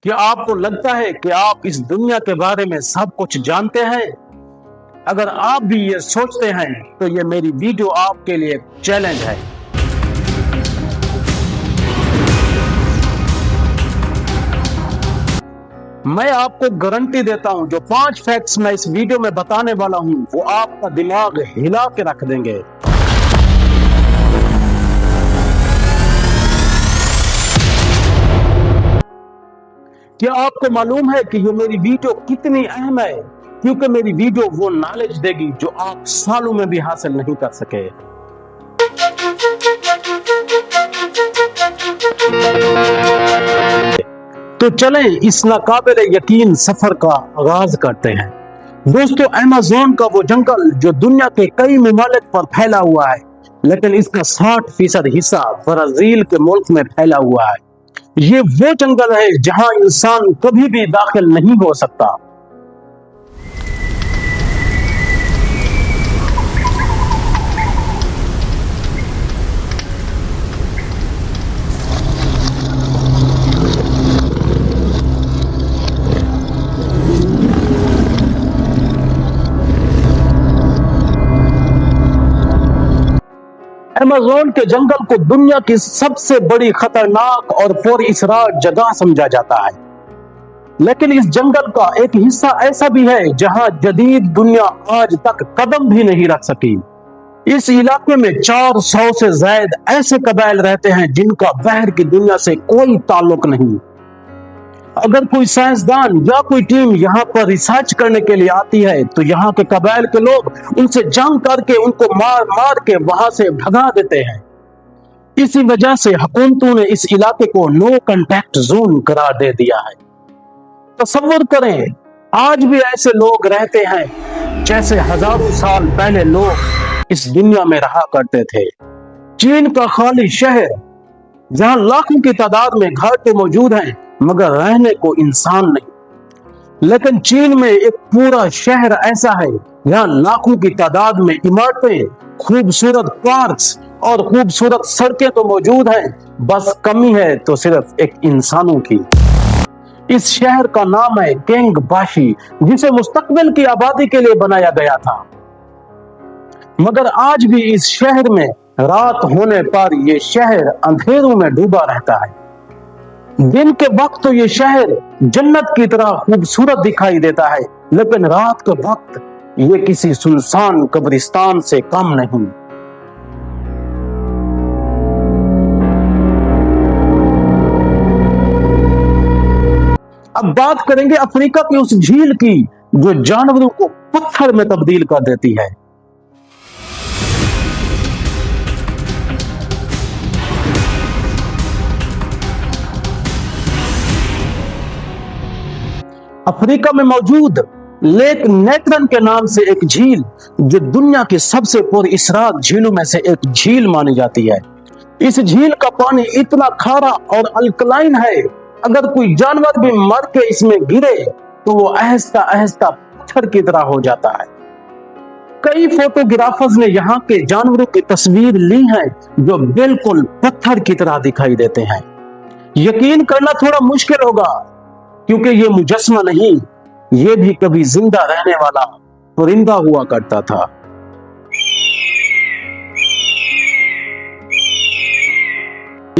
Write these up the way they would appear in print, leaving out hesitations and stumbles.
क्या आपको लगता है कि आप इस दुनिया के बारे में सब कुछ जानते हैं? अगर आप भी ये सोचते हैं तो ये मेरी वीडियो आपके लिए एक चैलेंज है। मैं आपको गारंटी देता हूं, जो 5 फैक्ट्स मैं इस वीडियो में बताने वाला हूं वो आपका दिमाग हिला के रख देंगे। क्या आपको मालूम है कि ये मेरी वीडियो कितनी अहम है? क्योंकि मेरी वीडियो वो नॉलेज देगी जो आप सालों में भी हासिल नहीं कर सके। तो चलें इस नाकाबिल यकीन सफर का आगाज करते हैं। दोस्तों, अमेज़न का वो जंगल जो दुनिया के कई ममालिक पर फैला हुआ है, लेकिन इसका 60% हिस्सा ब्राजील के मुल्क में फैला हुआ है। ये वो जंगल है जहां इंसान कभी भी दाखिल नहीं हो सकता। अमेज़न के जंगल को दुनिया की सबसे बड़ी खतरनाक और पुरअसरार जगह समझा जाता है, लेकिन इस जंगल का एक हिस्सा ऐसा भी है जहां जदीद दुनिया आज तक कदम भी नहीं रख सकी। इस इलाके में 400 से ज्यादा ऐसे कबाइल रहते हैं जिनका बाहर की दुनिया से कोई ताल्लुक नहीं। अगर कोई साइंसदान या कोई टीम यहाँ पर रिसर्च करने के लिए आती है तो यहाँ के कबाइल के लोग उनसे जंग करके उनको मार मार के वहां से भगा देते हैं। इसी वजह से हुकूमतों ने इस इलाके को नो कांटेक्ट जोन करार दे दिया है। तसव्वुर करें, आज भी ऐसे लोग रहते हैं जैसे हजारों साल पहले लोग इस दुनिया में रहा करते थे। चीन का खाली शहर जहां लाखों की तादाद में घर तो मौजूद हैं मगर रहने को इंसान नहीं। लेकिन चीन में एक पूरा शहर ऐसा है जहां लाखों की तादाद में इमारतें, खूबसूरत पार्क्स और खूबसूरत सड़कें तो मौजूद हैं, बस कमी है तो सिर्फ एक इंसानों की। इस शहर का नाम है केंगबाशी, जिसे मुस्तकबिल की आबादी के लिए बनाया गया था। मगर आज भी इस शहर में रात होने पर यह शहर अंधेरों में डूबा रहता है। दिन के वक्त तो ये शहर जन्नत की तरह खूबसूरत दिखाई देता है, लेकिन रात के वक्त ये किसी सुनसान कब्रिस्तान से कम नहीं। अब बात करेंगे अफ्रीका की उस झील की जो जानवरों को पत्थर में तब्दील कर देती है। अफ्रीका में मौजूद लेक नेत्रन के नाम से एक झील जो दुनिया की सबसे पुरअसरार झीलों में से एक झील मानी जाती है। इस झील का पानी इतना खारा और अल्कलाइन है, अगर कोई जानवर भी मर के इसमें गिरे तो वो आहिस्ता आहिस्ता पत्थर की तरह हो जाता है। कई फोटोग्राफर्स ने यहाँ के जानवरों की तस्वीर ली है जो बिल्कुल पत्थर की तरह दिखाई देते हैं। यकीन करना थोड़ा मुश्किल होगा क्योंकि ये मुजस्मा नहीं, ये भी कभी जिंदा रहने वाला परिंदा हुआ करता था।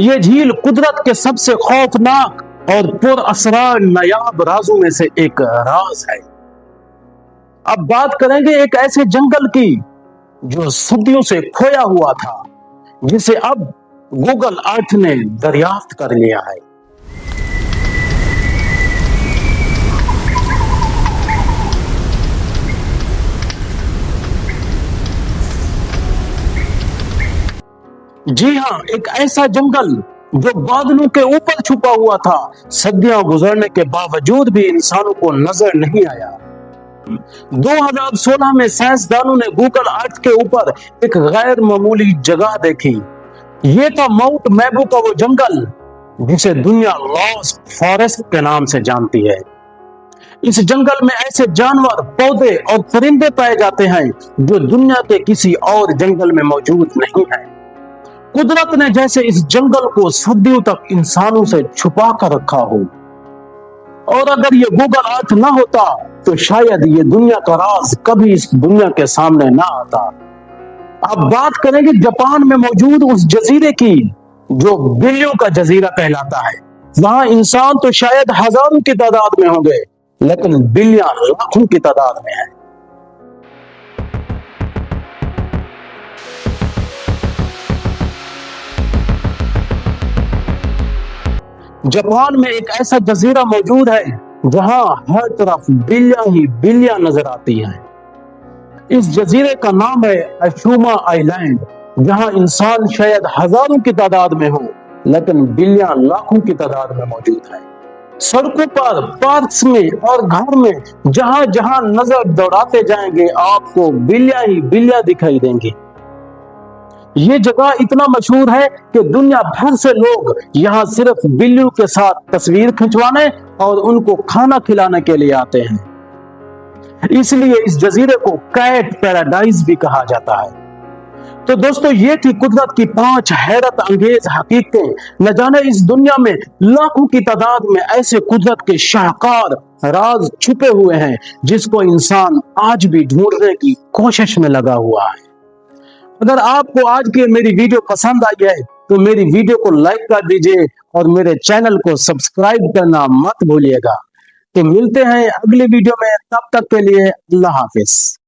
ये झील कुदरत के सबसे खौफनाक और पुरअसरार नायाब राजों में से एक राज है। अब बात करेंगे एक ऐसे जंगल की जो सदियों से खोया हुआ था, जिसे अब गूगल अर्थ ने दरियाफ्त कर लिया है। जी हाँ, एक ऐसा जंगल जो बादलों के ऊपर छुपा हुआ था, सदियां गुजरने के बावजूद भी इंसानों को नजर नहीं आया। 2016 में साइंसदानों ने गूगल अर्थ के ऊपर एक गैर मामूली जगह देखी। ये था माउंट मैबू का वो जंगल जिसे दुनिया लॉस्ट फॉरेस्ट के नाम से जानती है। इस जंगल में ऐसे जानवर, पौधे और परिंदे पाए जाते हैं जो दुनिया के किसी और जंगल में मौजूद नहीं है। कुदरत ने जैसे इस जंगल को सदियों तक इंसानों से छुपा कर रखा हो। और अगर ये गूगल अर्थ ना होता तो शायद ये दुनिया का राज कभी इस दुनिया के सामने ना आता। अब बात करेंगे जापान में मौजूद उस जजीरे की जो बिल्लियों का जजीरा कहलाता है। वहां इंसान तो शायद हजारों की तादाद में होंगे, लेकिन बिल्लियां लाखों की तादाद में है। जापान में एक ऐसा जजीरा मौजूद है जहां हर तरफ बिल्लियां ही बिल्लियां नजर आती हैं। इस जजीरे का नाम है अशुमा आइलैंड, जहां इंसान शायद हजारों की तादाद में हो, लेकिन बिल्लियां लाखों की तादाद में मौजूद है। सड़कों पर, पार्क्स में और घर में जहां जहां नजर दौड़ाते जाएंगे आपको बिल्लियां ही बिल्लियां दिखाई देंगी। ये जगह इतना मशहूर है कि दुनिया भर से लोग यहाँ सिर्फ बिल्लियों के साथ तस्वीर खिंचवाने और उनको खाना खिलाने के लिए आते हैं। इसलिए इस जजीरे को कैट पैराडाइज भी कहा जाता है। तो दोस्तों, ये थी कुदरत की 5 हैरत अंगेज हकीकतें। न जाने इस दुनिया में लाखों की तादाद में ऐसे कुदरत के शाहकार राज छुपे हुए हैं जिसको इंसान आज भी ढूंढने की कोशिश में लगा हुआ है। अगर आपको आज की मेरी वीडियो पसंद आई है तो मेरी वीडियो को लाइक कर दीजिए और मेरे चैनल को सब्सक्राइब करना मत भूलिएगा। तो मिलते हैं अगली वीडियो में, तब तक के लिए अल्लाह हाफिज।